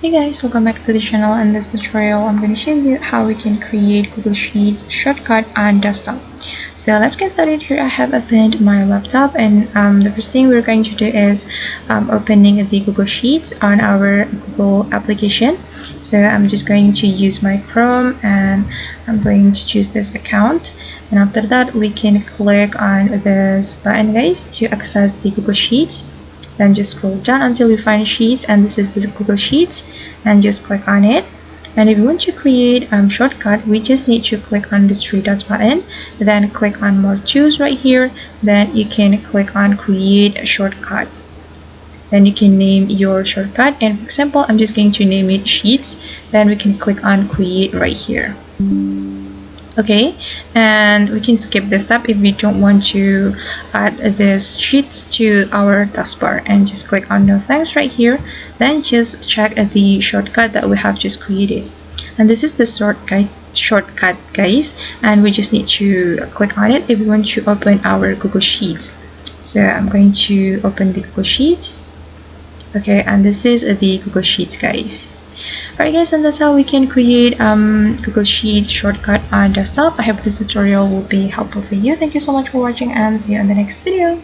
Hey guys, welcome back to the channel. In this tutorial I'm going to show you how we can create Google Sheets shortcut on desktop. So let's get started. Here I have opened my laptop, and the first thing we're going to do is opening the Google Sheets on our Google application. So I'm just going to use my Chrome, and I'm going to choose this account, and after that we can click on this button guys to access the Google Sheets. Then just scroll down until you find Sheets, and this is the Google Sheets, and just click on it. And if you want to create shortcut, we just need to click on this three dots button, then click on more tools right here. Then you can click on create a shortcut. Then you can name your shortcut, and for example I'm just going to name it Sheets. Then we can click on create right here. Okay, and we can skip this step if we don't want to add this sheets to our taskbar, and just click on no thanks right here. Then just check the shortcut that we have just created, and this is the shortcut guys, and we just need to click on it if we want to open our Google Sheets. So I'm going to open the Google Sheets. Okay, and this is the Google Sheets guys. Alright guys, and that's how we can create Google Sheets shortcut on desktop. I hope this tutorial will be helpful for you. Thank you so much for watching, and see you in the next video.